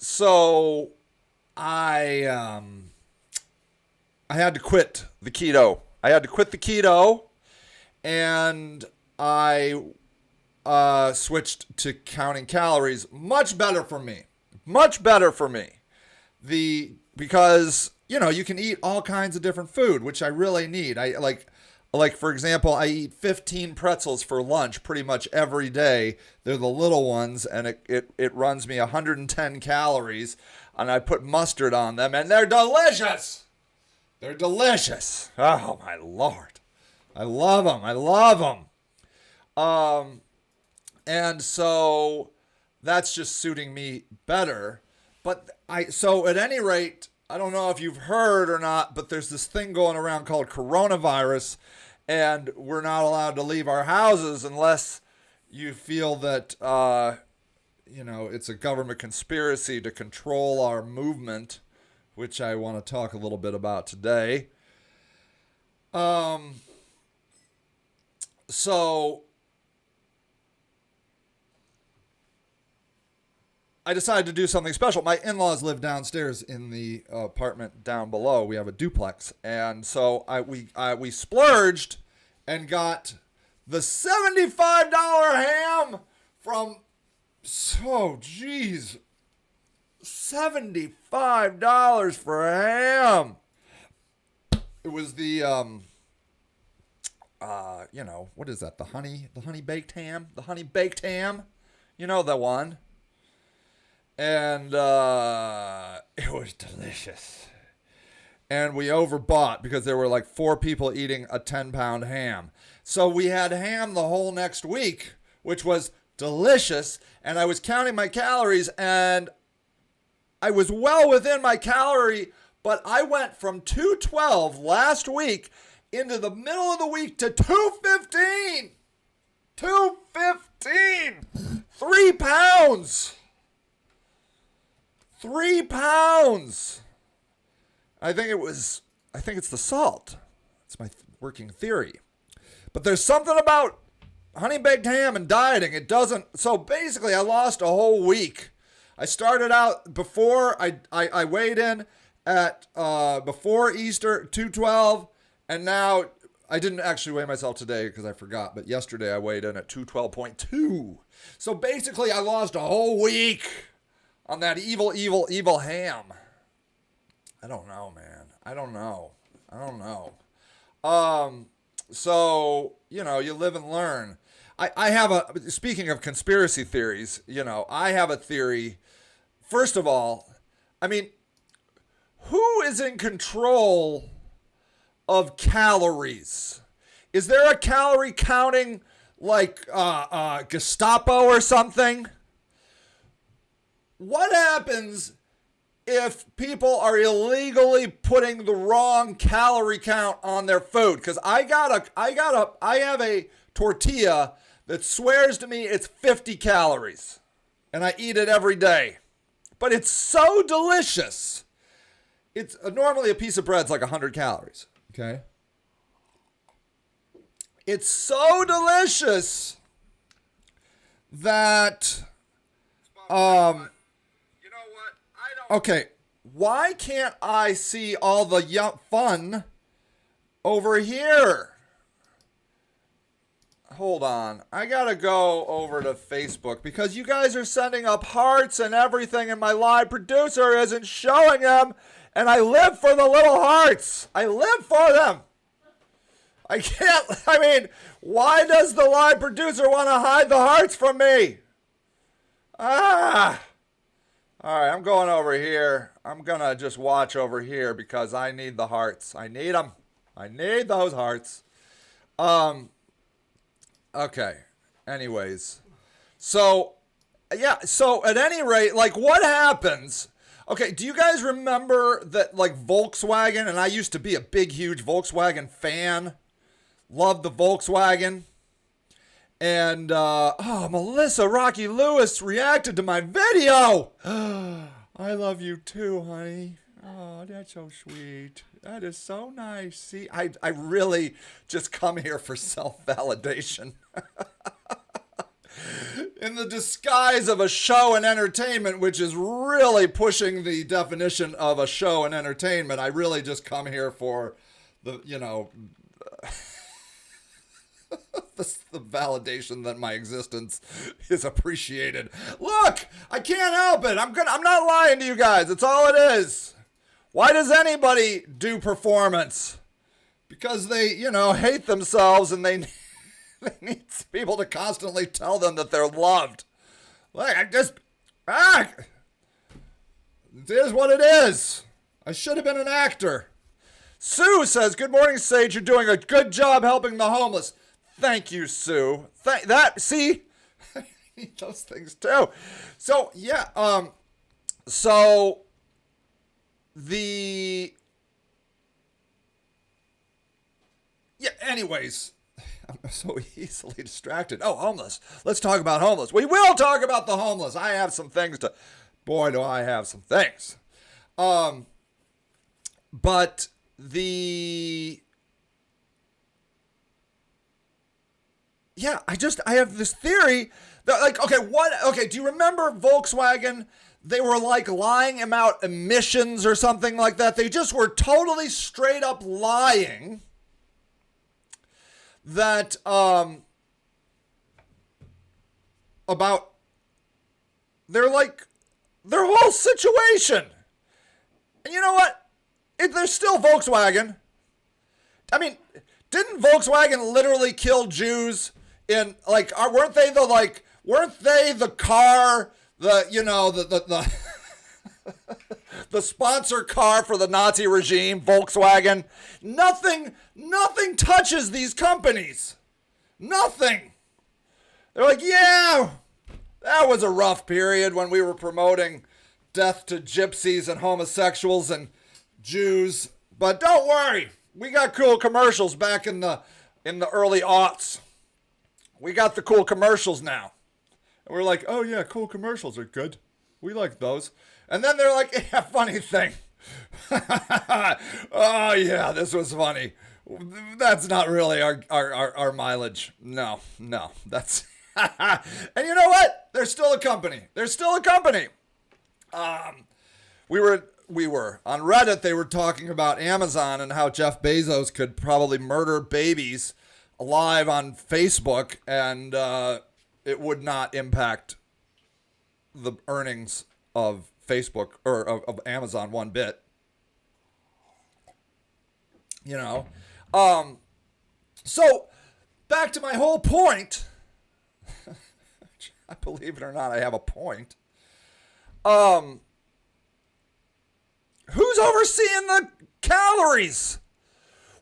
So I had to quit the keto. I had to quit the keto, and I switched to counting calories. Much better for me. Much better for me. The Because you can eat all kinds of different food, which I really need. I like for example, I eat 15 pretzels for lunch pretty much every day. They're the little ones, and it runs me 110 calories, and I put mustard on them, and they're delicious. They're delicious. Oh my lord, I love them. I love them. Um, and so that's just suiting me better. But so at any rate, I don't know if you've heard or not, but there's this thing going around called coronavirus, and we're not allowed to leave our houses unless you feel that it's a government conspiracy to control our movement, which I want to talk a little bit about today. Um, so I decided to do something special. My in-laws live downstairs in the apartment down below. We have a duplex, and so we splurged and got the $75 ham from. So geez, $75 for a ham. It was the what is that? The honey baked ham, the honey baked ham. You know the one. And it was delicious. And we overbought because there were like 4 people eating a 10-pound ham. So we had ham the whole next week, which was delicious. And I was counting my calories, and I was well within my calorie, but I went from 212 last week into the middle of the week to 215. 215. 3 pounds. 3 pounds. I think it's the salt. It's my working theory. But there's something about honey baked ham and dieting. It doesn't. So basically, I lost a whole week. I started out before I weighed in at before Easter 212, and now I didn't actually weigh myself today because I forgot. But yesterday I weighed in at 212.2. So basically, I lost a whole week on that evil, evil, evil ham. I don't know, man. I don't know. So, you live and learn. I have speaking of conspiracy theories, I have a theory. First of all, I mean, who is in control of calories? Is there a calorie counting like Gestapo or something? What happens if people are illegally putting the wrong calorie count on their food? Because I have a tortilla that swears to me it's 50 calories, and I eat it every day. But it's so delicious. It's normally a piece of bread's like 100 calories. Okay. It's so delicious that okay, why can't I see all the fun over here? Hold on. I gotta go over to Facebook because you guys are sending up hearts and everything, and my live producer isn't showing them. And I live for the little hearts. I live for them. I can't. I mean, why does the live producer want to hide the hearts from me? Ah. All right, I'm going over here. I'm going to just watch over here because I need the hearts. I need them. I need those hearts. Okay. Anyways. So, yeah. So, at any rate, like, what happens? Okay, do you guys remember that, like, Volkswagen, and I used to be a big, huge Volkswagen fan. Loved the Volkswagen. And, Melissa Rocky Lewis reacted to my video. I love you too, honey. Oh, that's so sweet. That is so nice. See, I really just come here for self-validation. in the disguise of a show and entertainment, which is really pushing the definition of a show and entertainment. I really just come here for the, the validation that my existence is appreciated. Look, I can't help it. I'm not lying to you guys. It's all it is. Why does anybody do performance? Because they, hate themselves and they need people to constantly tell them that they're loved. Like, it is what it is. I should have been an actor. Sue says, good morning, Sage. You're doing a good job helping the homeless. Thank you, Sue. See? I need those things too. So, yeah, anyways, I'm so easily distracted. Oh, homeless. Let's talk about homeless. We will talk about the homeless. I have some things boy, do I have some things. But I have this theory that, do you remember Volkswagen? They were lying about emissions or something like that. They just were totally straight up lying that, about their whole situation. And you know what? They're still Volkswagen. I mean, didn't Volkswagen literally kill Jews in weren't they the car, the the sponsor car for the Nazi regime, Volkswagen? Nothing touches these companies. Nothing. They're like, yeah, that was a rough period when we were promoting death to gypsies and homosexuals and Jews, but don't worry, we got cool commercials back in the early aughts. We got the cool commercials now. And we're like, oh yeah, cool commercials are good. We like those. And then they're like, yeah, funny thing. Oh yeah, this was funny. That's not really our mileage. No, that's... And you know what? They're still a company. We were on Reddit. They were talking about Amazon and how Jeff Bezos could probably murder babies live on Facebook, and it would not impact the earnings of Facebook or of Amazon one bit. So back to my whole point. I believe it or not, I have a point. Who's overseeing the calories?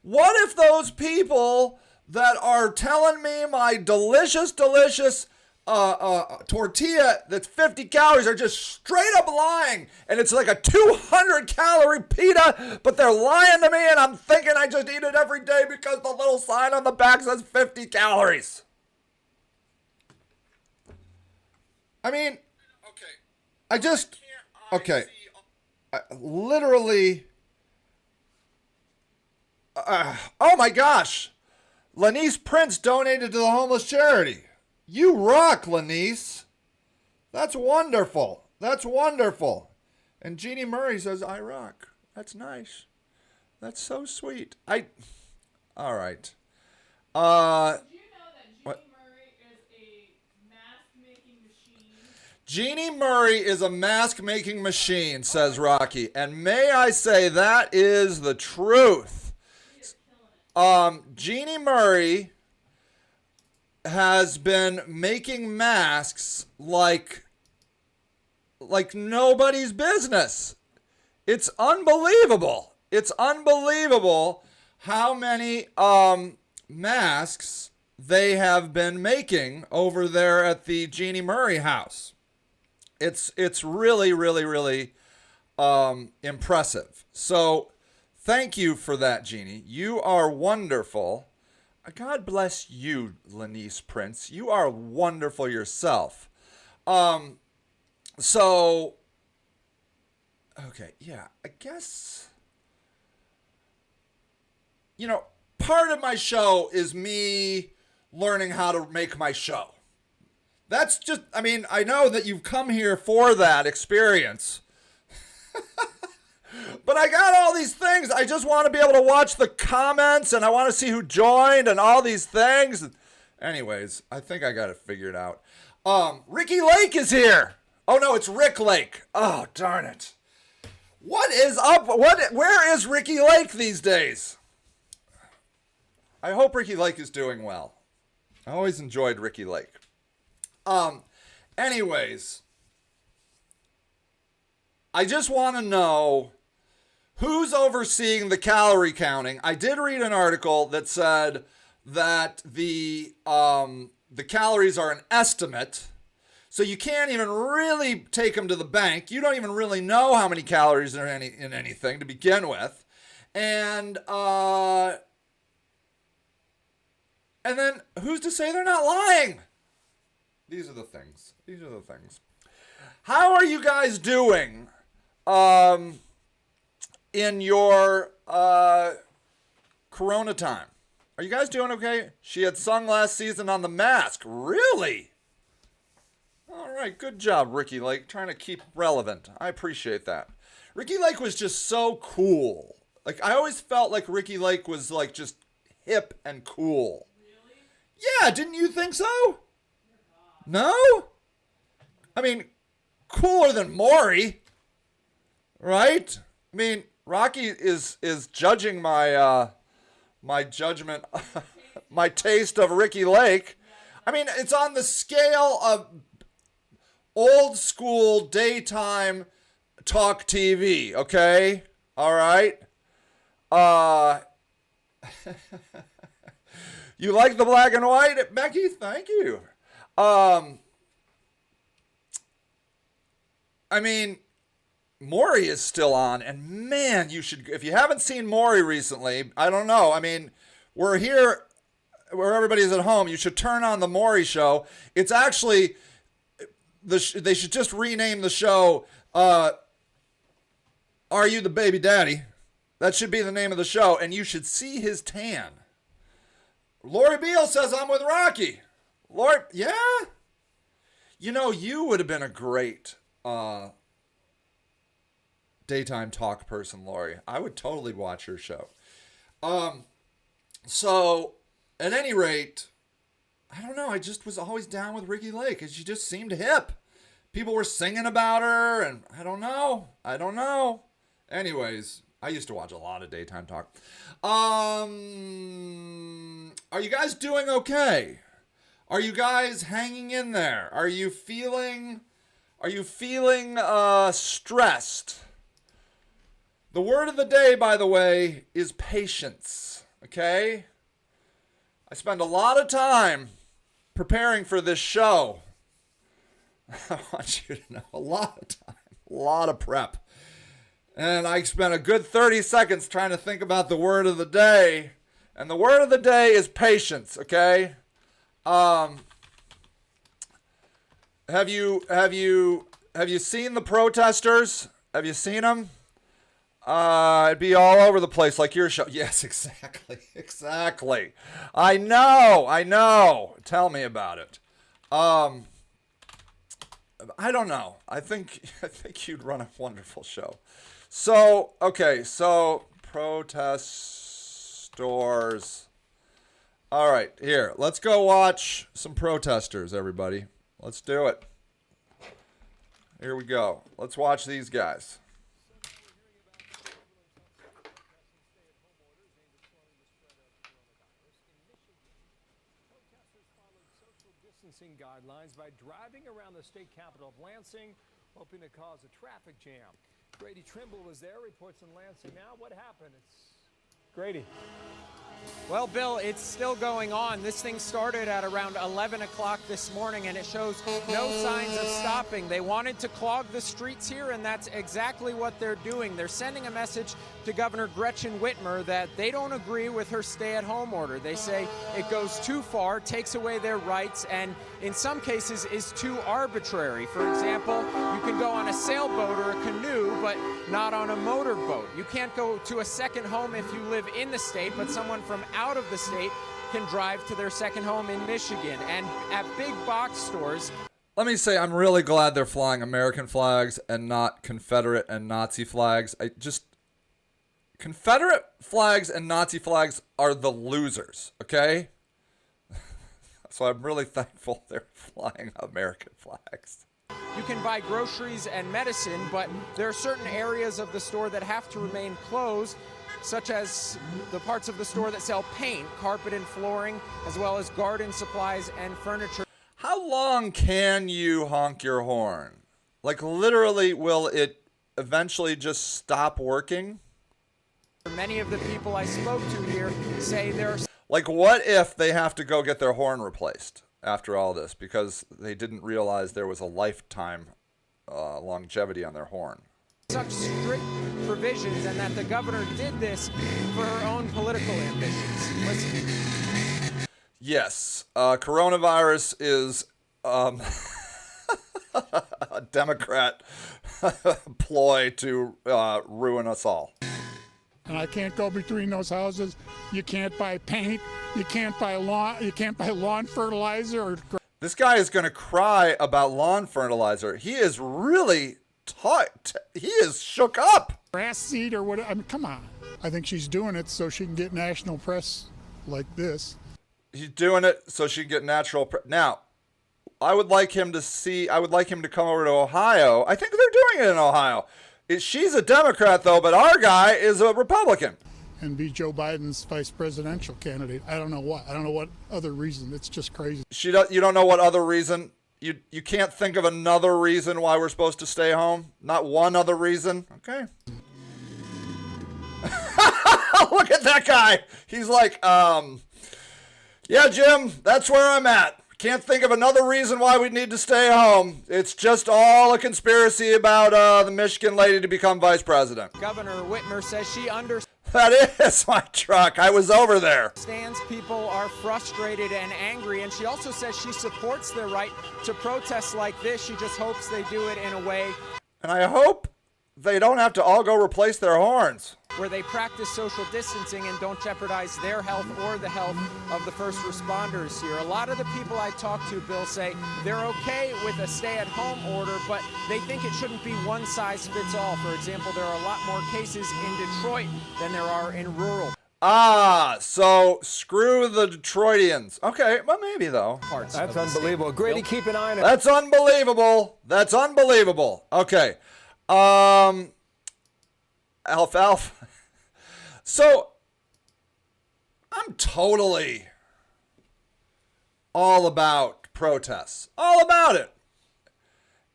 What if those people that are telling me my delicious tortilla that's 50 calories are just straight up lying, and it's like a 200 calorie pita, but they're lying to me and I'm thinking I just eat it every day because the little sign on the back says 50 calories? I mean, literally, oh my gosh, Lanice Prince donated to the homeless charity. You rock, Lanice. That's wonderful. And Jeannie Murray says, I rock. That's nice. That's so sweet. All right. Did you know that Jeannie Murray is a mask-making machine, says Rocky. And may I say, that is the truth. Jeannie Murray has been making masks like nobody's business. It's unbelievable. How many masks they have been making over there at the Jeannie Murray house. It's really, really, really impressive. So thank you for that, Jeannie. You are wonderful. God bless you, Lanice Prince. You are wonderful yourself. So, okay, yeah, I guess, part of my show is me learning how to make my show. That's just, I mean, I know that you've come here for that experience. But I got all these things. I just want to be able to watch the comments, and I want to see who joined and all these things. Anyways, I think I got it figured out. Ricky Lake is here. Oh, no, it's Rick Lake. Oh, darn it. What is up? Where is Ricky Lake these days? I hope Ricky Lake is doing well. I always enjoyed Ricky Lake. Anyways, I just want to know who's overseeing the calorie counting. I did read an article that said that the calories are an estimate, so you can't even really take them to the bank. You don't even really know how many calories are in anything to begin with, and then who's to say they're not lying? These are the things. How are you guys doing in your Corona time? Are you guys doing okay? She had sung last season on The Mask. Really? All right, good job, Ricky Lake. Trying to keep relevant. I appreciate that. Ricky Lake was just so cool. Like, I always felt like Ricky Lake was like just hip and cool. Really? Yeah, didn't you think so? No? I mean, cooler than Maury, right? I mean, Rocky is judging my my judgment, my taste of Ricky Lake. I mean, it's on the scale of old school daytime talk TV, okay? All right? You like the black and white, Becky? Thank you. I mean, Maury is still on, and man, you should, if you haven't seen Maury recently, I don't know. I mean, we're here where everybody's at home. You should turn on the Maury show. It's actually, they should just rename the show, Are You the Baby Daddy? That should be the name of the show, and you should see his tan. Lori Beale says I'm with Rocky. Lori, yeah? You know, you would have been a great daytime talk person, Lori. I would totally watch your show. So, at any rate, I don't know. I just was always down with Ricky Lake, and she just seemed hip. People were singing about her, and I don't know. Anyways, I used to watch a lot of daytime talk. Are you guys doing okay? Are you guys hanging in there? Are you feeling stressed? The word of the day, by the way, is patience. Okay? I spend a lot of time preparing for this show. I want you to know, a lot of time, a lot of prep. And I spent a good 30 seconds trying to think about the word of the day. And the word of the day is patience, okay? Have you seen the protesters? Have you seen them? It'd be all over the place like your show. Yes, exactly. I know. Tell me about it. I don't know. I think you'd run a wonderful show. So protesters. All right, here. Let's go watch some protesters, everybody. Let's do it. Here we go. Let's watch these guys. Guidelines by driving around the state capital of Lansing, hoping to cause a traffic jam. Grady Trimble was there, reports in Lansing now. What happened? It's Grady. Well, Bill, it's still going on. This thing started at around 11 o'clock this morning, and it shows no signs of stopping. They wanted to clog the streets here, and that's exactly what they're doing. They're sending a message to Governor Gretchen Whitmer that they don't agree with her stay-at-home order. They say it goes too far, takes away their rights, and in some cases is too arbitrary. For example, you can go on a sailboat or a canoe, but not on a motorboat. You can't go to a second home if you live in the state, but someone from out of the state can drive to their second home in Michigan. And at big box stores, Let me say, I'm really glad they're flying American flags and not Confederate and Nazi flags. Confederate flags and Nazi flags are the losers, okay? So I'm really thankful they're flying American flags. you can buy groceries and medicine, but there are certain areas of the store that have to remain closed, such as the parts of the store that sell paint, carpet and flooring, as well as garden supplies and furniture. How long can you honk your horn? Like, literally, will it eventually just stop working? Many of the people I spoke to here say there are Like, what if they have to go get their horn replaced after all this because they didn't realize there was a lifetime longevity on their horn? such strict provisions and that the governor did this for her own political ambitions. Listen. Yes, coronavirus is a Democrat ploy to ruin us all. And I can't go between those houses. You can't buy paint. You can't buy lawn fertilizer or This guy is going to cry about lawn fertilizer. He is really he is shook up. grass seed or whatever. I mean, come on. I think she's doing it so she can get national press like this. He's doing it so she can get natural. Now, I would like him to come over to Ohio. I think they're doing it in Ohio. She's a Democrat, though, but our guy is a Republican. And be Joe Biden's vice presidential candidate. I don't know what. I don't know what other reason. It's just crazy. You don't know what other reason? You can't think of another reason why we're supposed to stay home? Not one other reason? Okay. Look at that guy. He's like, yeah, Jim, that's where I'm at. Can't think of another reason why we need to stay home. It's just all a conspiracy about the Michigan lady to become vice president. Governor Whitmer says she understands That is my truck. I was over there. people are frustrated and angry, and she also says she supports their right to protest like this. She just hopes they do it in a way And I hope they don't have to all go replace their horns. where they practice social distancing and don't jeopardize their health or the health of the first responders here. A lot of the people I talk to, Bill, say they're okay with a stay-at-home order, but they think it shouldn't be one size fits all. For example, there are a lot more cases in Detroit than there are in rural So screw the Detroitians. Okay, well, maybe, though. parts. That's of the state. unbelievable. Grady, Bill? keep an eye on it. That's unbelievable. That's unbelievable. Okay. Alfalfa. So, I'm totally all about protests. All about it.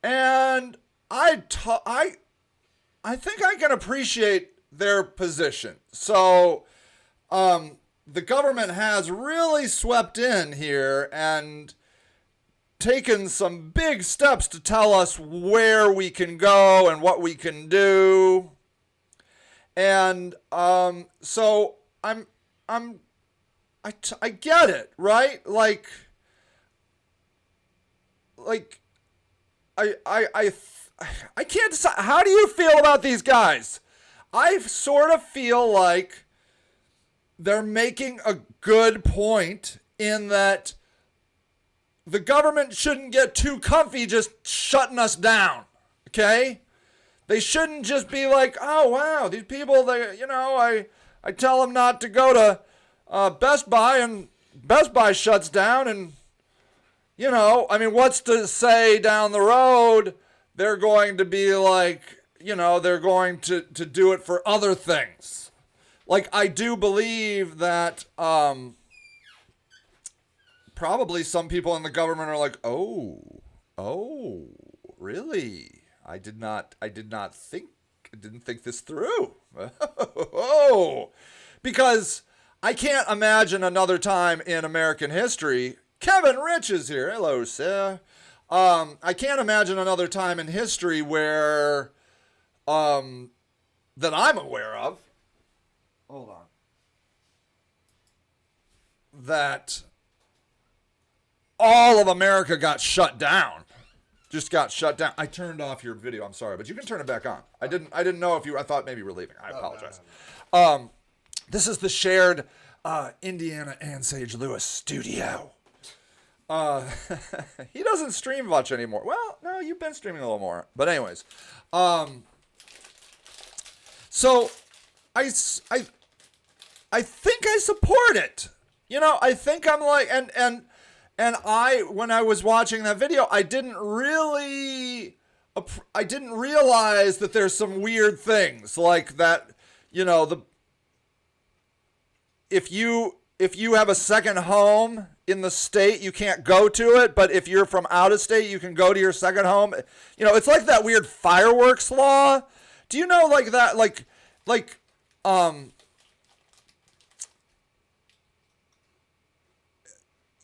And I think I can appreciate their position. So, the government has really swept in here and taken some big steps to tell us where we can go and what we can do. And so I get it, right? Like I can't decide. How do you feel about these guys? I sort of feel like they're making a good point in that the government shouldn't get too comfy just shutting us down, okay? They shouldn't just be like, oh, wow, these people, I tell them not to go to Best Buy, and Best Buy shuts down, and, what's to say down the road they're going to be like, they're going to do it for other things. Like, I do believe that probably some people in the government are like, oh, really? I didn't think this through. Because I can't imagine another time in American history. Kevin Rich is here. Hello, sir. I can't imagine another time in history where, that I'm aware of. Hold on. That all of America got shut down. Just got shut down. I turned off your video. I'm sorry, but you can turn it back on. I didn't know if I thought maybe you were leaving. I apologize. This is the shared Indiana and Sage Lewis studio. He doesn't stream much anymore. Well, no, you've been streaming a little more. But anyways, so I think I support it. You know, I think I'm like, and when I was watching that video, I didn't realize that there's some weird things like that, you know, if you have a second home in the state, you can't go to it, but if you're from out of state, you can go to your second home. You know, it's like that weird fireworks law. Do you know like that,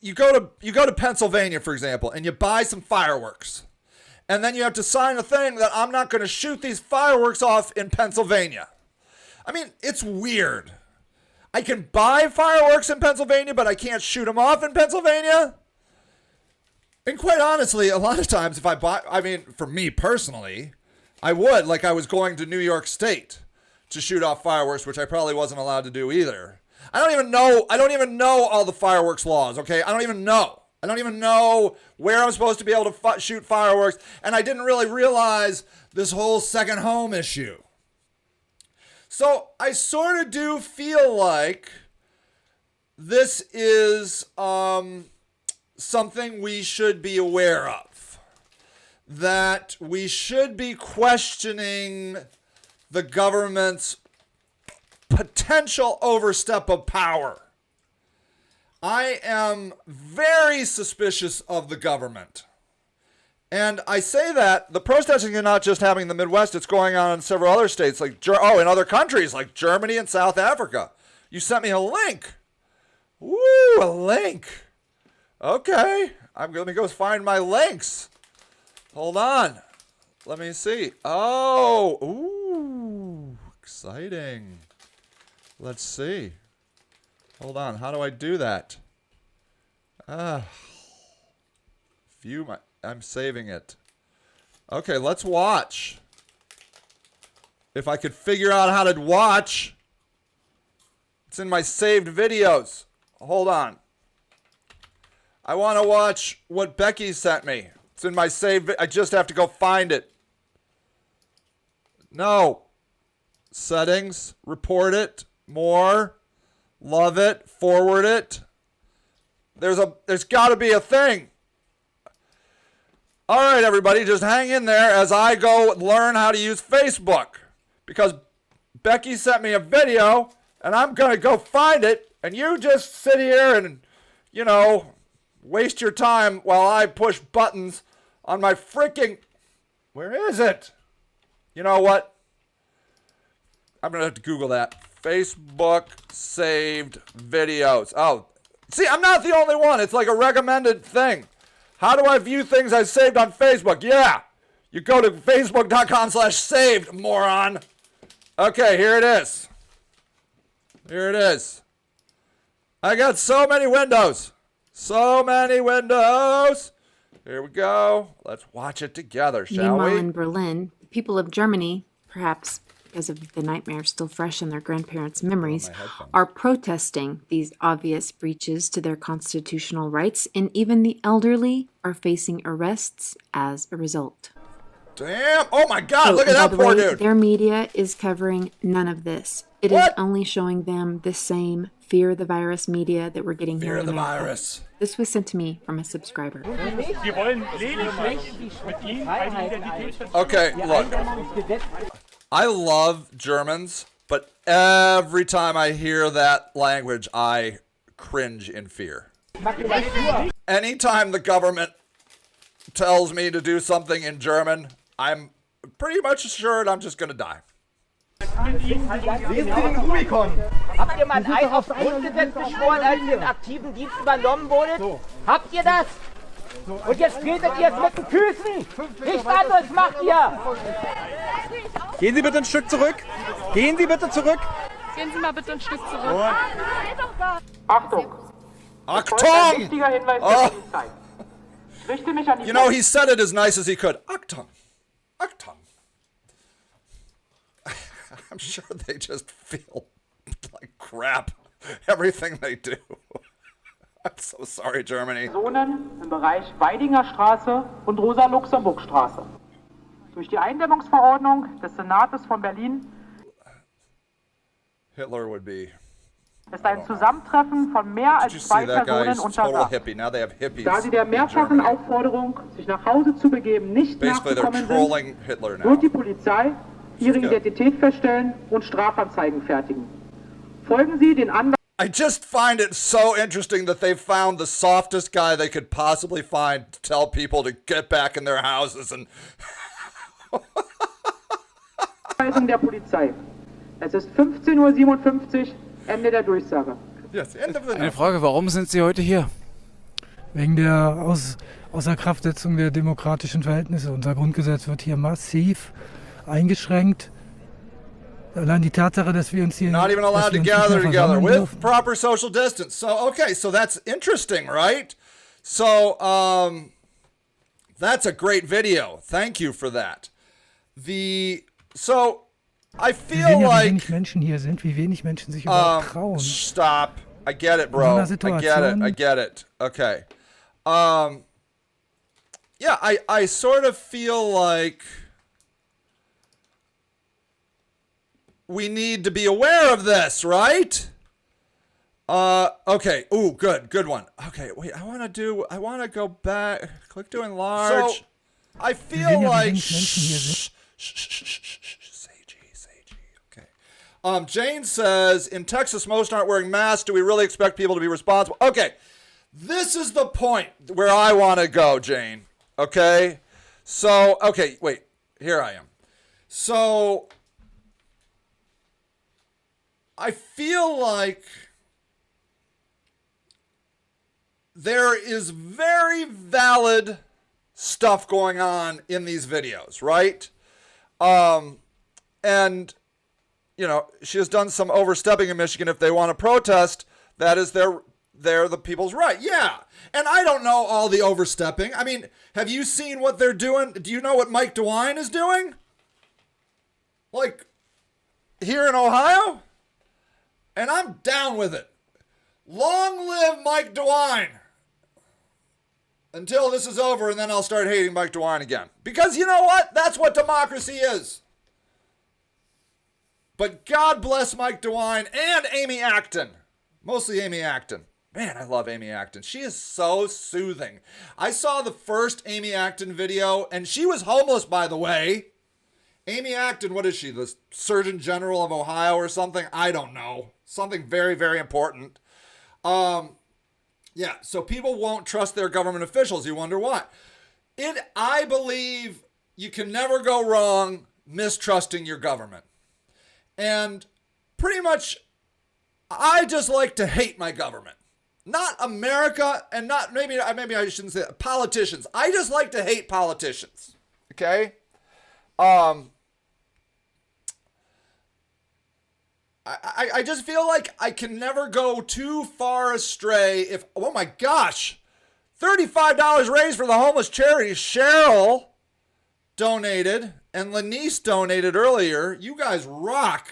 you go to Pennsylvania, for example, and you buy some fireworks. And then you have to sign a thing that I'm not going to shoot these fireworks off in Pennsylvania. I mean, it's weird. I can buy fireworks in Pennsylvania, but I can't shoot them off in Pennsylvania. And quite honestly, a lot of times if I buy, I mean, for me personally, I would, like I was going to New York State to shoot off fireworks, which I probably wasn't allowed to do either. I don't even know all the fireworks laws, okay? I don't even know where I'm supposed to be able to shoot fireworks, and I didn't really realize this whole second home issue. So I sort of do feel like this is something we should be aware of, that we should be questioning the government's potential overstep of power. I am very suspicious of the government. And I say that the protesting is not just happening in the Midwest, it's going on in several other states, like in other countries like Germany and South Africa. You sent me a link. Woo, a link. Okay, let me go find my links. Hold on. Let me see. Oh, ooh, exciting. Let's see. Hold on. How do I do that? I'm saving it. Okay, let's watch. If I could figure out how to watch. It's in my saved videos. Hold on. I want to watch what Becky sent me. It's in my saved. I just have to go find it. No. Settings. Report it. More. Love it. Forward it. There's got to be a thing. All right, everybody, just hang in there as I go learn how to use Facebook. Because Becky sent me a video, and I'm going to go find it, and you just sit here and, you know, waste your time while I push buttons on my freaking... Where is it? You know what? I'm going to have to Google that. Facebook saved videos. Oh, see, I'm not the only one. It's like a recommended thing. How do I view things I saved on Facebook? Yeah. You go to facebook.com/saved, moron. Okay, here it is. Here it is. I got so many windows. So many windows. Here we go. Let's watch it together, shall we? Meanwhile, in Berlin, the people of Germany, perhaps because of the nightmare still fresh in their grandparents' memories, are protesting these obvious breaches to their constitutional rights, and even the elderly are facing arrests as a result. Damn! Oh my God! Look at that poor dude. Their media is covering none of this. It is only showing them the same fear the virus media that we're getting here in America. Fear the virus. This was sent to me from a subscriber. Okay, look. I love Germans, but every time I hear that language, I cringe in fear. Anytime the government tells me to do something in German, I'm pretty much assured I'm just going to die. Habt ihr mal ein Ei aufs Grundgesetz geschworen, als ihr in aktiven Dienst übernommen wurdet? Habt ihr das? Und jetzt tretet ihr es mit den Füßen! Nichts anderes macht ihr! Gehen Sie bitte ein Stück zurück. Gehen Sie bitte zurück. Gehen Sie mal bitte ein Stück zurück. Achtung! Achtung! Wichtiger Hinweis der Polizei. Ich richte mich an die You know, he said it as nice as he could. Achtung. Achtung. I'm sure they just feel like crap. everything they do. I'm so sorry, Germany. Personen im Bereich Weidinger Straße und Rosa-Luxemburg-Straße. Durch die Eindämmungsverordnung des Senates von Berlin Hitler would be. ist ein Zusammentreffen von mehr Did you als see zwei that guy? Personen He's total untersagt. hippie. Now they have hippies. Da sie der in mehrfachen Germany. Aufforderung, sich nach Hause zu begeben, nicht Basically, they're nachgekommen sind, trolling Hitler now. wird die Polizei ihre good. Identität feststellen und Strafanzeigen fertigen. Folgen Sie den Anweisungen I just find it so interesting that they found the softest guy they could possibly find to tell people to get back in their houses and der Polizei. Es ist 15:57 Uhr, Ende der Durchsage. yes, end of the Eine Frage, warum sind Sie heute hier? Wegen der Außerkraftsetzung der demokratischen Verhältnisse. Unser Grundgesetz wird hier massiv eingeschränkt. Allein die Tatsache, dass wir uns hier not even allowed to gather together with proper social distance. So, okay, so that's interesting, right? So, that's a great video. Thank you for that. So, I wir feel sehen ja, wie like, wenig Menschen hier sind, wie wenig Menschen sich überhaupt trauen. stop. I get it, bro. In so einer I get it. Situation- I get it. Okay. Yeah, I sort of feel like we need to be aware of this, right? Okay. Ooh, good one. Okay, wait, I want to go back. Click to enlarge. So, I Wir sehen feel ja, wie like, wenig Menschen hier sind. Sagey. Jane says, in Texas, most aren't wearing masks. Do we really expect people to be responsible? Okay, this is the point where I want to go, Jane. Okay? So, okay, wait. Here I am. So, I feel like there is very valid stuff going on in these videos, right? And, you know, she has done some overstepping in Michigan. If they want to protest, that is the people's right. Yeah. And I don't know all the overstepping. I mean, have you seen what they're doing? Do you know what Mike DeWine is doing? Like, here in Ohio? And I'm down with it. Long live Mike DeWine. Until this is over, and then I'll start hating Mike DeWine again. Because you know what? That's what democracy is. But God bless Mike DeWine and Amy Acton. Mostly Amy Acton. Man, I love Amy Acton. She is so soothing. I saw the first Amy Acton video, and she was homeless, by the way. Amy Acton, what is she? The Surgeon General of Ohio or something? I don't know. Something very, very important. Yeah, so people won't trust their government officials. You wonder why. I believe you can never go wrong mistrusting your government. And pretty much, I just like to hate my government. Not America, and not, maybe I shouldn't say that, politicians. I just like to hate politicians. Okay? I just feel like I can never go too far astray if, oh my gosh, $35 raised for the homeless charity. Cheryl donated and Lanice donated earlier. You guys rock.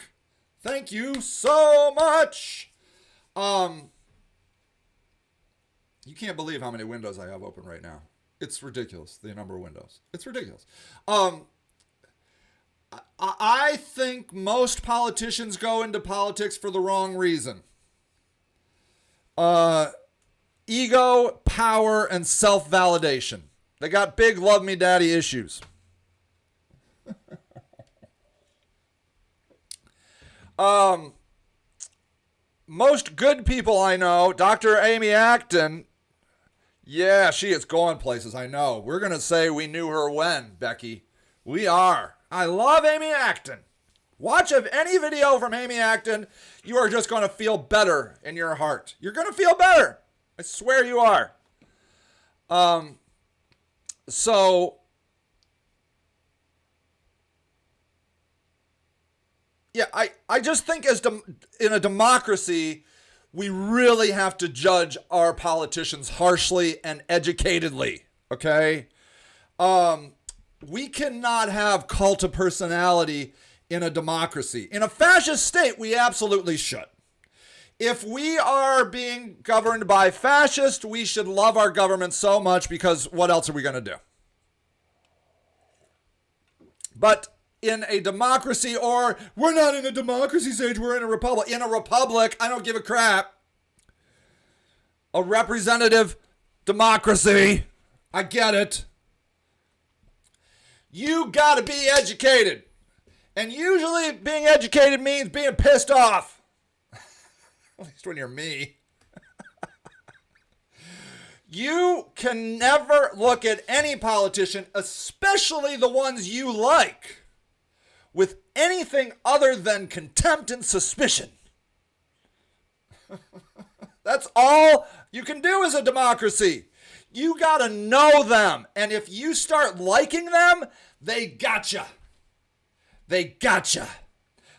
Thank you so much. You can't believe how many windows I have open right now. It's ridiculous, the number of windows. It's ridiculous. I think most politicians go into politics for the wrong reason. Ego, power, and self-validation. They got big love me daddy issues. Most good people I know, Dr. Amy Acton, yeah, she is going places, I know. We're going to say we knew her when, Becky. We are. I love Amy Acton. Watch any video from Amy Acton. You are just going to feel better in your heart. You're going to feel better. I swear you are. So, yeah, I just think in a democracy, we really have to judge our politicians harshly and educatedly, okay? We cannot have cult of personality in a democracy. In a fascist state, we absolutely should. If we are being governed by fascists, we should love our government so much, because what else are we going to do? But in a democracy, or we're not in a democracy, Sage, we're in a republic. In a republic, I don't give a crap. A representative democracy. I get it. You got to be educated. And usually being educated means being pissed off. At least when you're me. You can never look at any politician, especially the ones you like, with anything other than contempt and suspicion. That's all you can do as a democracy. You got to know them. And if you start liking them, they gotcha. They gotcha.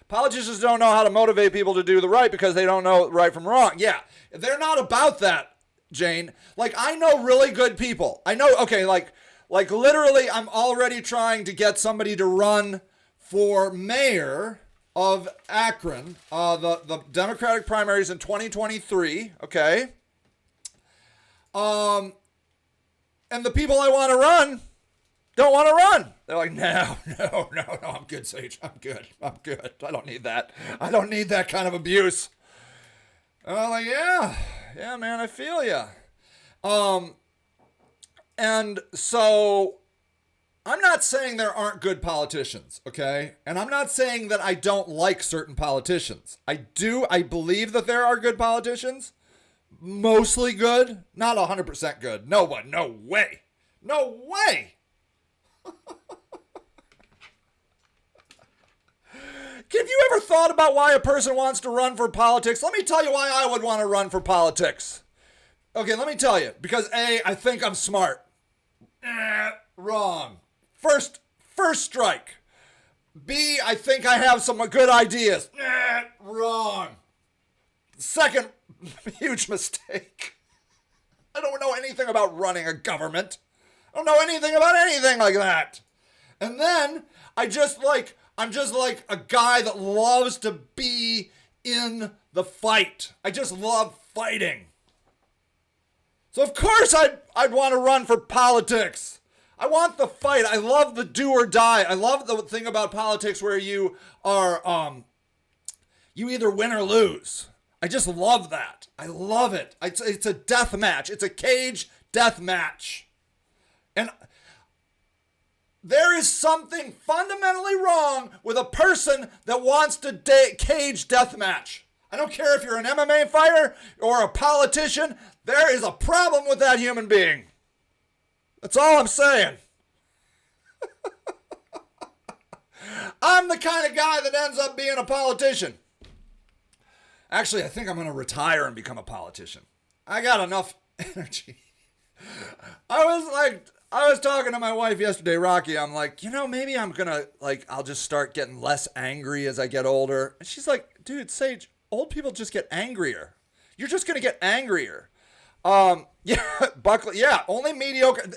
Politicians don't know how to motivate people to do the right because they don't know right from wrong. Yeah, they're not about that, Jane. Like, I know really good people. I know, okay, like literally I'm already trying to get somebody to run for mayor of Akron, the Democratic primaries in 2023, okay? And the people I want to run don't want to run. They're like, no, I'm good, Sage. I'm good. I don't need that. I don't need that kind of abuse. And I'm like, yeah, man, I feel ya. And so I'm not saying there aren't good politicians, okay? And I'm not saying that I don't like certain politicians. I believe that there are good politicians. Mostly good, not 100% good. No way. No way. Have you ever thought about why a person wants to run for politics? Let me tell you why I would want to run for politics. Okay, let me tell you. Because A, I think I'm smart. Wrong. First strike. B, I think I have some good ideas. Wrong. Second huge mistake. I don't know anything about running a government. I don't know anything about anything like that. And then I'm just like a guy that loves to be in the fight. I just love fighting. So of course I'd want to run for politics. I want the fight. I love the do or die. I love the thing about politics where you are you either win or lose. I just love that. I love it. It's a death match. It's a cage death match. And there is something fundamentally wrong with a person that wants to cage death match. I don't care if you're an MMA fighter or a politician. There is a problem with that human being. That's all I'm saying. I'm the kind of guy that ends up being a politician. Actually, I think I'm going to retire and become a politician. I got enough energy. I was talking to my wife yesterday, Rocky. I'm like, maybe I'm going to, I'll just start getting less angry as I get older. And she's like, dude, Sage, old people just get angrier. You're just going to get angrier. Yeah, Buckley, yeah, only mediocre.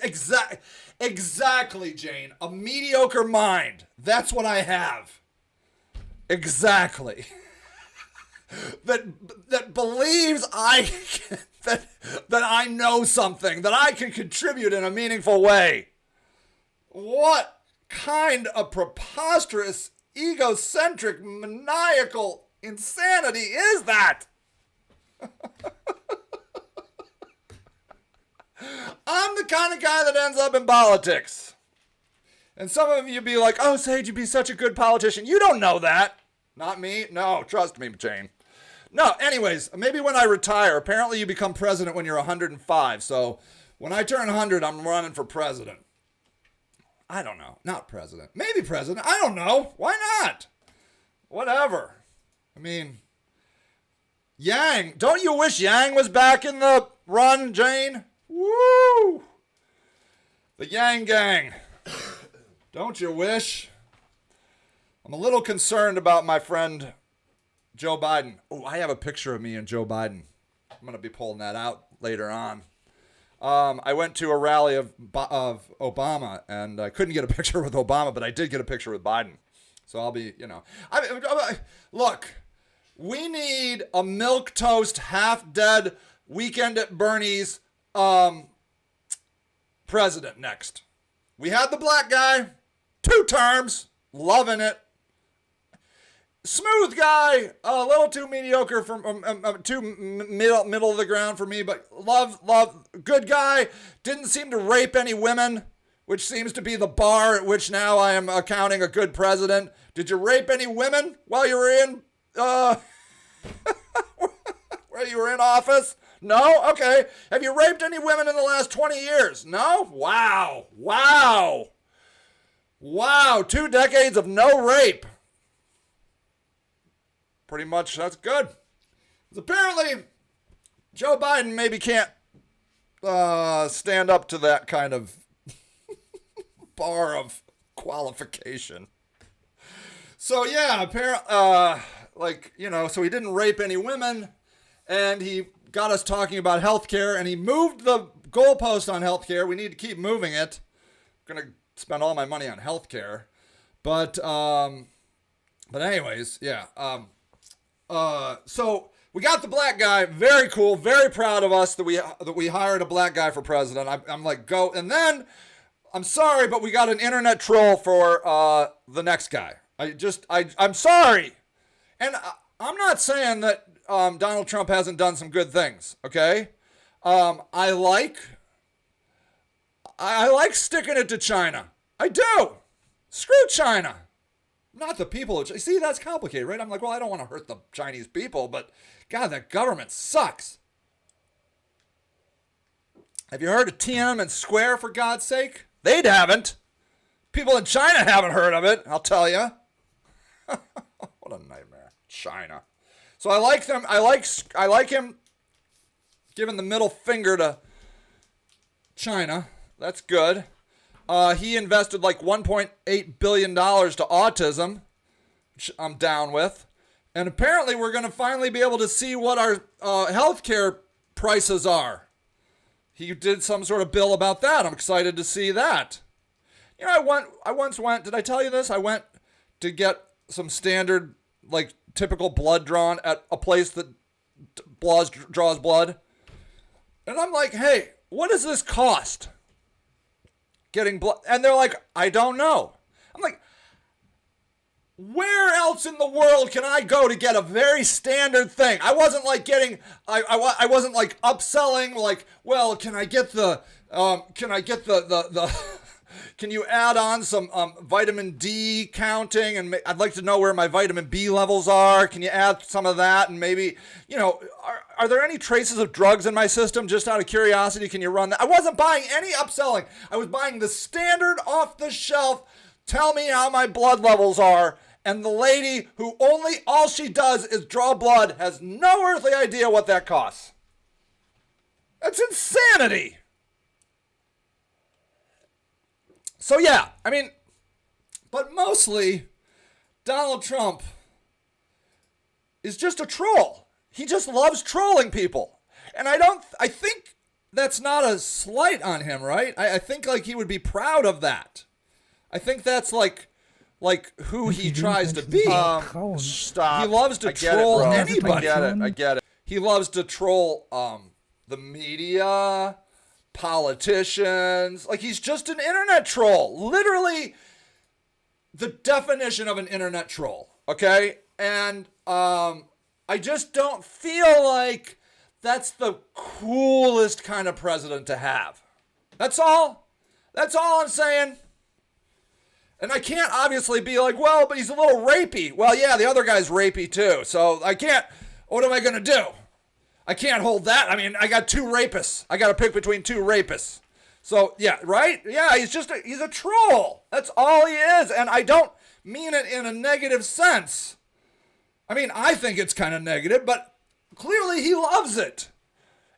Exactly, Jane. A mediocre mind. That's what I have. Exactly. That believes that I know something, that I can contribute in a meaningful way. What kind of preposterous, egocentric, maniacal insanity is that? I'm the kind of guy that ends up in politics. And some of you be like, oh, Sage, you'd be such a good politician. You don't know that. Not me. No, trust me, Jane. No, anyways, maybe when I retire, apparently you become president when you're 105. So when I turn 100, I'm running for president. I don't know. Not president. Maybe president. I don't know. Why not? Whatever. I mean, Yang. Don't you wish Yang was back in the run, Jane? Woo! The Yang gang. Don't you wish? I'm a little concerned about my friend Joe Biden. Oh, I have a picture of me and Joe Biden. I'm going to be pulling that out later on. I went to a rally of Obama, and I couldn't get a picture with Obama, but I did get a picture with Biden. So I'll be, look, We need a milquetoast, half-dead Weekend at Bernie's president next. We had the black guy, 2 terms, loving it. Smooth guy, a little too mediocre for too middle of the ground for me, but love, good guy. Didn't seem to rape any women, which seems to be the bar at which now I am accounting a good president. Did you rape any women while you were in where you were in office? No? Okay. Have you raped any women in the last 20 years? No? Wow. 2 decades of no rape. Pretty much, that's good. Apparently, Joe Biden maybe can't stand up to that kind of bar of qualification. So yeah, apparently, so he didn't rape any women, and he got us talking about healthcare, and he moved the goalpost on healthcare. We need to keep moving it. I'm gonna spend all my money on healthcare, but anyways, yeah. So we got the black guy. Very cool. Very proud of us that we hired a black guy for president. I'm like, go. And then, I'm sorry, but we got an internet troll for the next guy. I'm sorry. And I'm not saying that Donald Trump hasn't done some good things, okay? I like sticking it to China. I do. Screw China. Not the people. See, that's complicated, right? I'm like, well, I don't want to hurt the Chinese people, but God, that government sucks. Have you heard of Tiananmen Square, for God's sake? They haven't. People in China haven't heard of it, I'll tell you. What a nightmare. China. So I like them. I like him giving the middle finger to China. That's good. He invested like $1.8 billion to autism, which I'm down with. And apparently we're going to finally be able to see what our healthcare prices are. He did some sort of bill about that. I'm excited to see that. You know, I once went, did I tell you this? I went to get some standard, like, typical blood drawn at a place that draws blood. And I'm like, hey, what does this cost? Getting blood. And they're like, I don't know. I'm like, where else in the world can I go to get a very standard thing? I wasn't like getting, I wasn't like upselling, like, well, can I get the can you add on some vitamin D counting? And I'd like to know where my vitamin B levels are. Can you add some of that? And maybe, you know, are there any traces of drugs in my system? Just out of curiosity, can you run that? I wasn't buying any upselling. I was buying the standard off the shelf. Tell me how my blood levels are. And the lady who all she does is draw blood has no earthly idea what that costs. That's insanity. So yeah, I mean, but mostly Donald Trump is just a troll. He just loves trolling people. And I think that's not a slight on him, right? I think like he would be proud of that. I think that's like who he tries to be. Stop. He loves to troll anybody. I get it. He loves to troll the media, politicians. Like, he's just an internet troll. Literally the definition of an internet troll. Okay? And I just don't feel like that's the coolest kind of president to have. That's all. That's all I'm saying. And I can't obviously be like, well, but he's a little rapey. Well, yeah, the other guy's rapey too. So I can't, what am I going to do? I can't hold that. I mean, I got 2 rapists. I got to pick between 2 rapists. So yeah, right? Yeah, he's a troll. That's all he is. And I don't mean it in a negative sense. I mean, I think it's kind of negative, but clearly he loves it.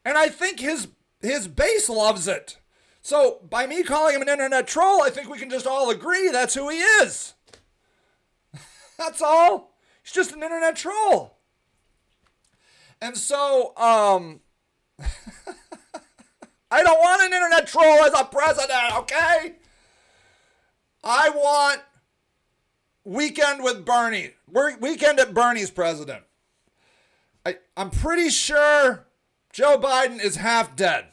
And I think his base loves it. So by me calling him an internet troll, I think we can just all agree that's who he is. That's all. He's just an internet troll. And so, I don't want an internet troll as a president, okay? I want Weekend with Bernie. Weekend at Bernie's president. I'm pretty sure Joe Biden is half dead.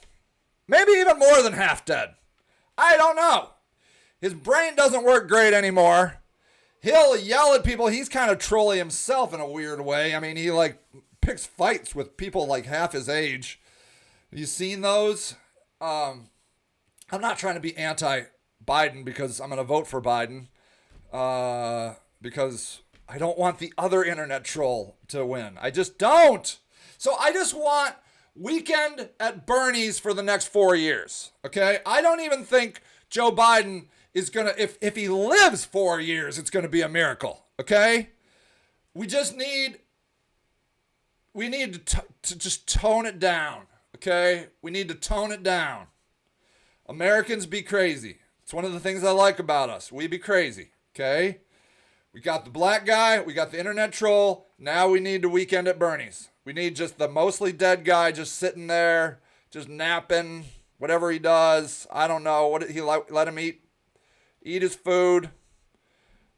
Maybe even more than half dead. I don't know. His brain doesn't work great anymore. He'll yell at people. He's kind of trolly himself in a weird way. I mean, he like picks fights with people like half his age. Have you seen those? I'm not trying to be anti-Biden because I'm going to vote for Biden. Because I don't want the other internet troll to win. I just don't. So I just want Weekend at Bernie's for the next 4 years. Okay? I don't even think Joe Biden is going to, if he lives 4 years, it's going to be a miracle. Okay? We need to just tone it down. Okay? We need to tone it down. Americans be crazy. It's one of the things I like about us. We be crazy. Okay? We got the black guy. We got the internet troll. Now we need the Weekend at Bernie's. We need just the mostly dead guy just sitting there, just napping, whatever he does. I don't know. What did he let him eat his food.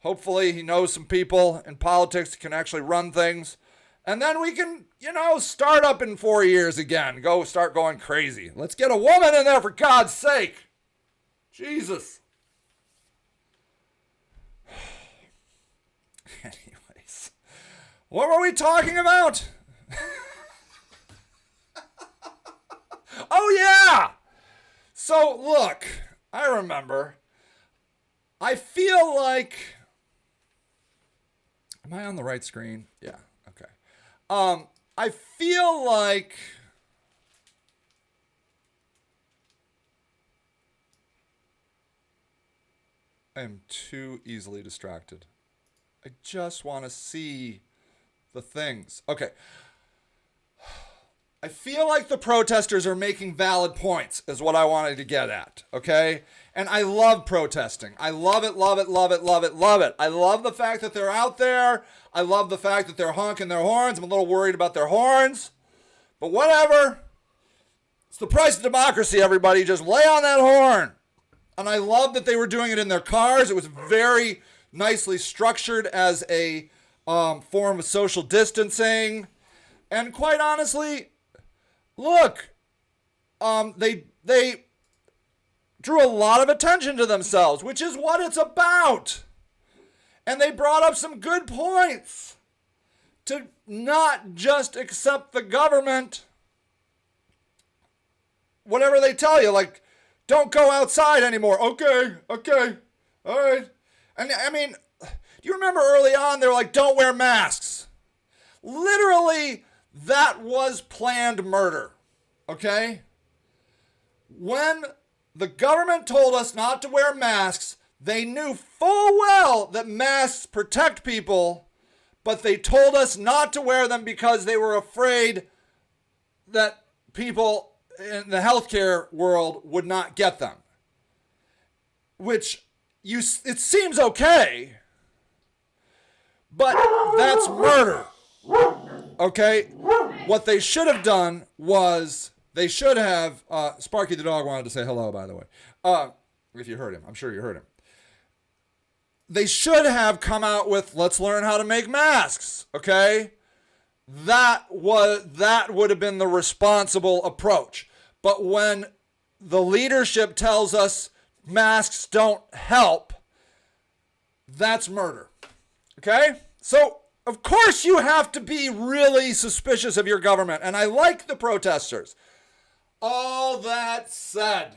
Hopefully he knows some people in politics that can actually run things. And then we can, start up in 4 years again. Start going crazy. Let's get a woman in there for God's sake. Jesus. Anyways, what were we talking about? Oh, yeah. So, look, I remember. I feel like... Am I on the right screen? Yeah, okay. I feel like... I am too easily distracted. I just want to see the things. Okay. I feel like the protesters are making valid points is what I wanted to get at, okay? And I love protesting. I love it, love it, love it, love it, love it. I love the fact that they're out there. I love the fact that they're honking their horns. I'm a little worried about their horns. But whatever. It's the price of democracy, everybody. Just lay on that horn. And I love that they were doing it in their cars. It was very nicely structured as a form of social distancing. And quite honestly, look, they drew a lot of attention to themselves, which is what it's about. And they brought up some good points to not just accept the government, whatever they tell you, like, don't go outside anymore. Okay, all right. And I mean, do you remember early on, they were like, don't wear masks. Literally, that was planned murder, okay? When the government told us not to wear masks, they knew full well that masks protect people, but they told us not to wear them because they were afraid that people in the healthcare world would not get them. Which, it seems okay, but that's murder. Okay, what they should have done was they should have, Sparky the dog wanted to say hello, by the way. If you heard him, I'm sure you heard him. They should have come out with, let's learn how to make masks, okay? That would have been the responsible approach. But when the leadership tells us masks don't help, that's murder, okay? So, of course you have to be really suspicious of your government. And I like the protesters. All that said,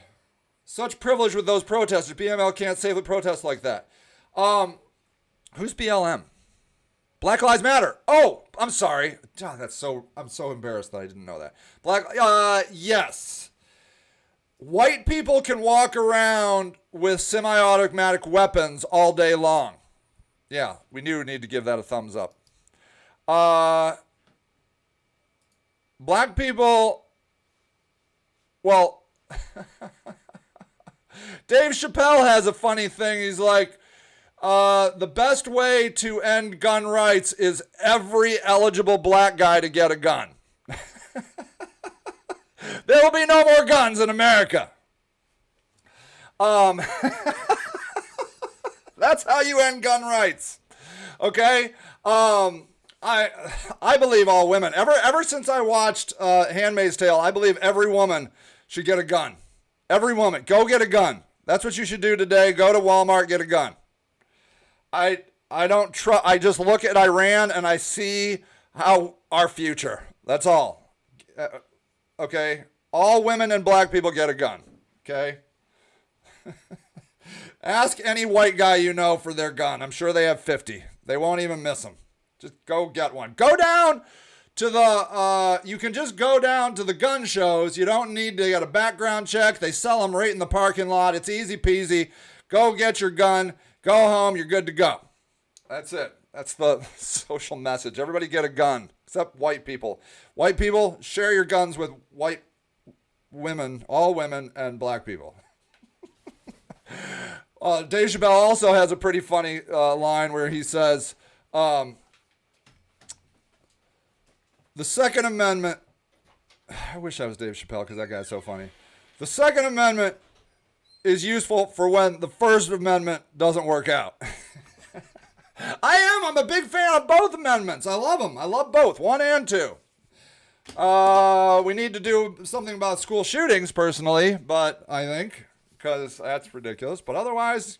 such privilege with those protesters. BML can't safely protest like that. Who's BLM? Black Lives Matter. Oh, I'm sorry. Oh, I'm so embarrassed that I didn't know that. Yes. White people can walk around with semi-automatic weapons all day long. Yeah, we need to give that a thumbs up. Black people, well, Dave Chappelle has a funny thing. He's like, the best way to end gun rights is every eligible black guy to get a gun. There will be no more guns in America. That's how you end gun rights. Okay? I believe all women. Ever since I watched Handmaid's Tale, I believe every woman should get a gun. Every woman, go get a gun. That's what you should do today. Go to Walmart, get a gun. I don't trust. I just look at Iran and I see how our future. That's all. Okay, all women and black people get a gun. Okay. Ask any white guy you know for their gun. I'm sure they have 50. They won't even miss them. Just go get one. Go down to the, you can just go down to the gun shows. You don't need to get a background check. They sell them right in the parking lot. It's easy peasy. Go get your gun. Go home. You're good to go. That's it. That's the social message. Everybody get a gun, except white people. White people, share your guns with white women, all women, and black people. Dave Chappelle also has a pretty funny line where he says, the Second Amendment, I wish I was Dave Chappelle because that guy's so funny. The Second Amendment is useful for when the First Amendment doesn't work out. I'm a big fan of both amendments. I love them. I love both, 1 and 2. We need to do something about school shootings personally, but I think, because that's ridiculous. But otherwise,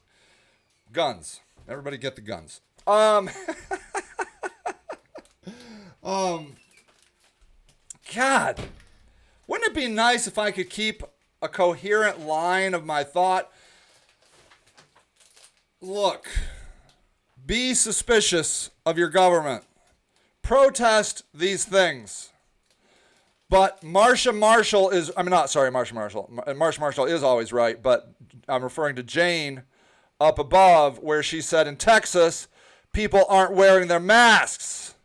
guns. Everybody get the guns. God, wouldn't it be nice if I could keep a coherent line of my thought? Look, be suspicious of your government. Protest these things. But Marsha Marshall is, I'm not sorry, Marsha Marshall. Marsha Marshall is always right, but I'm referring to Jane up above where she said in Texas, people aren't wearing their masks.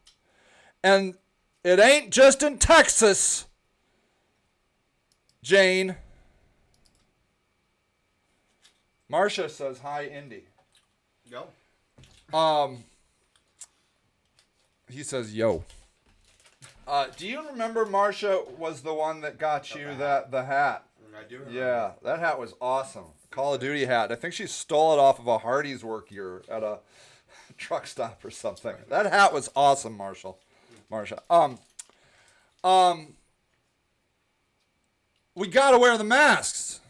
And it ain't just in Texas, Jane. Marsha says, hi, Indy. Go. He says, yo. Do you remember Marsha was the one that got you the hat? I do remember. Yeah, that hat was awesome. Call of Duty hat. I think she stole it off of a Hardee's work gear at a truck stop or something. That hat was awesome, Marsha. We got to wear the masks.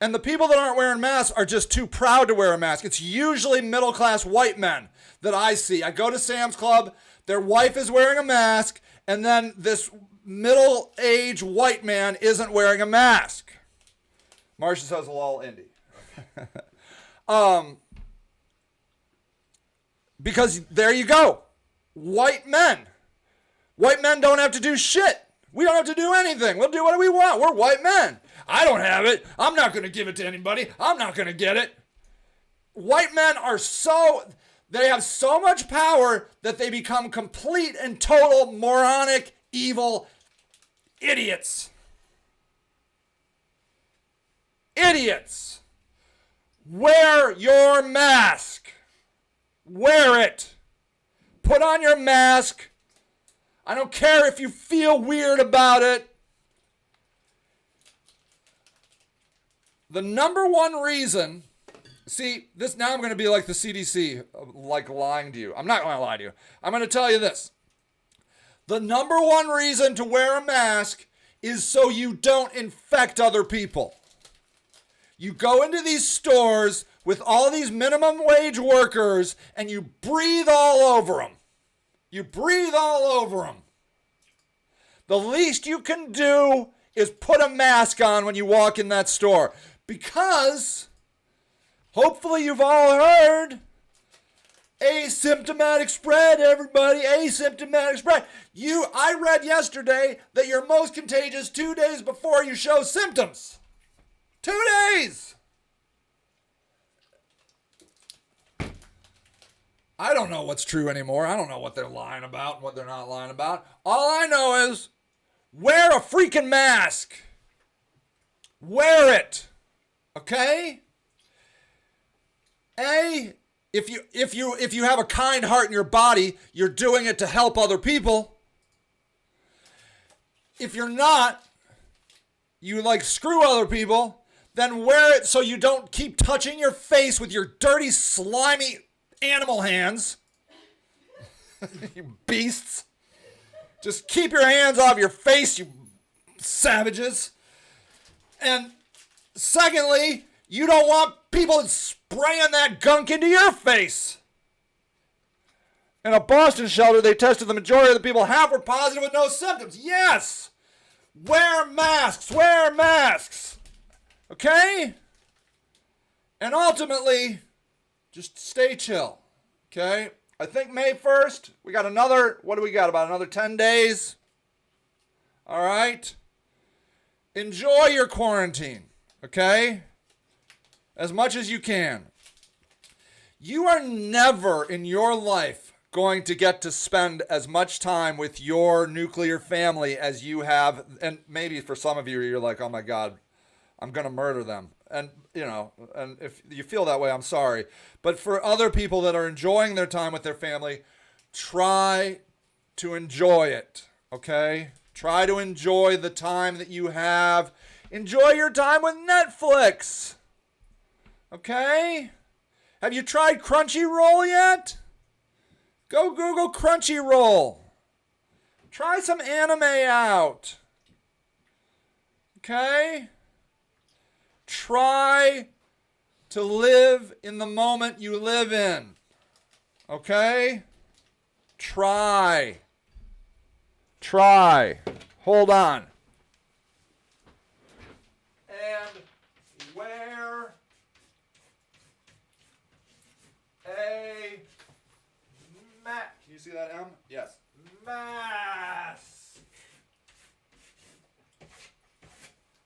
And the people that aren't wearing masks are just too proud to wear a mask. It's usually middle-class white men that I see. I go to Sam's Club, their wife is wearing a mask, and then this middle-aged white man isn't wearing a mask. Marsha says, lol, Indy. Because there you go. White men. White men don't have to do shit. We don't have to do anything. We'll do what we want. We're white men. I don't have it. I'm not going to give it to anybody. I'm not going to get it. White men are they have so much power that they become complete and total moronic, evil idiots. Idiots. Wear your mask. Wear it. Put on your mask. I don't care if you feel weird about it. The number one reason, see, this now I'm going to be like the CDC, like lying to you. I'm not going to lie to you. I'm going to tell you this. The number one reason to wear a mask is so you don't infect other people. You go into these stores with all these minimum wage workers and you breathe all over them. You breathe all over them. The least you can do is put a mask on when you walk in that store. Because, hopefully you've all heard, asymptomatic spread, everybody, asymptomatic spread. I read yesterday that you're most contagious 2 days before you show symptoms. 2 days! I don't know what's true anymore. I don't know what they're lying about and what they're not lying about. All I know is wear a freaking mask. Wear it. Okay? If you have a kind heart in your body, you're doing it to help other people. If you're not, you screw other people, then wear it so you don't keep touching your face with your dirty, slimy animal hands. You beasts. Just keep your hands off your face, you savages. And secondly, you don't want people spraying that gunk into your face. In a Boston shelter, they tested the majority of the people. Half were positive with no symptoms. Yes! Wear masks. Wear masks. Okay? And ultimately, just stay chill. Okay? I think May 1st, we got another, what do we got? About another 10 days. All right? Enjoy your quarantine. Okay? As much as you can. You are never in your life going to get to spend as much time with your nuclear family as you have. And maybe for some of you, you're like, oh my God, I'm going to murder them. And, you know, and if you feel that way, I'm sorry. But for other people that are enjoying their time with their family, try to enjoy it. Okay? Try to enjoy the time that you have. Enjoy your time with Netflix. Okay? Have you tried Crunchyroll yet? Go Google Crunchyroll. Try some anime out. Okay? Try to live in the moment you live in. Okay? Try. Hold on. And wear a mask. Can you see that M? Yes. Mask.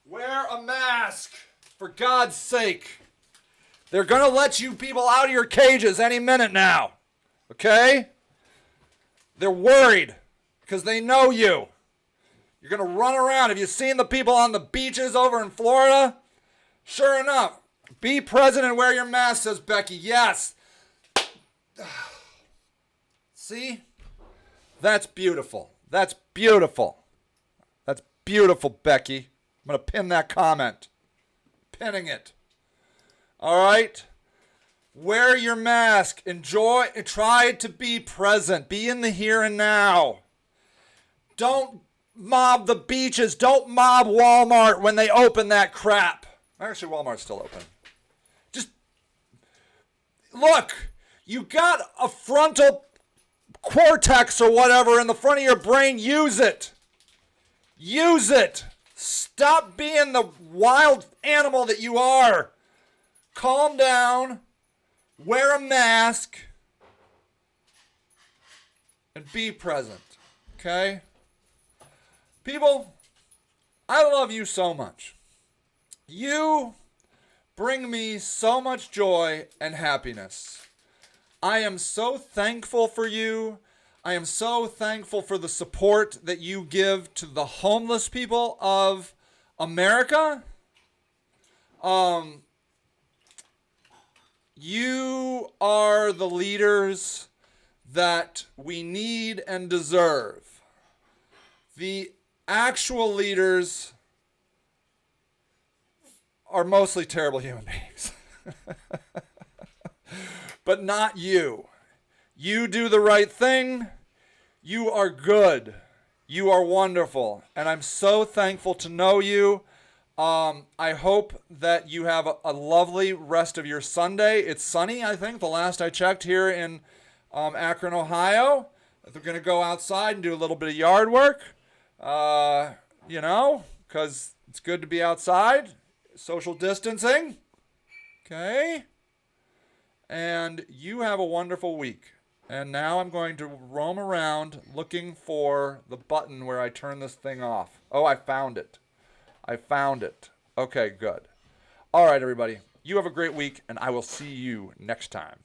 Wear a mask. For God's sake. They're going to let you people out of your cages any minute now. Okay? They're worried because they know you. You're going to run around. Have you seen the people on the beaches over in Florida? Sure enough. Be present and wear your mask, says Becky. Yes. See? That's beautiful. That's beautiful. That's beautiful, Becky. I'm going to pin that comment. Pinning it. All right? Wear your mask. Enjoy. Try to be present. Be in the here and now. Don't mob the beaches. Don't mob Walmart when they open that crap. Actually, Walmart's still open. Just look. You got a frontal cortex or whatever in the front of your brain. Use it. Use it. Stop being the wild animal that you are. Calm down. Wear a mask. And be present. Okay? People, I love you so much. You bring me so much joy and happiness. I am so thankful for you. I am so thankful for the support that you give to the homeless people of America. You are the leaders that we need and deserve. The actual leaders are mostly terrible human beings. But not you. You do the right thing. You are good. You are wonderful. And I'm so thankful to know you. I hope that you have a lovely rest of your Sunday. It's sunny, I think, the last I checked here in Akron, Ohio. We're going to go outside and do a little bit of yard work, you know, because it's good to be outside. Social distancing. Okay. And you have a wonderful week. And now I'm going to roam around looking for the button where I turn this thing off. Oh, I found it. Okay, good. All right, everybody. You have a great week, and I will see you next time.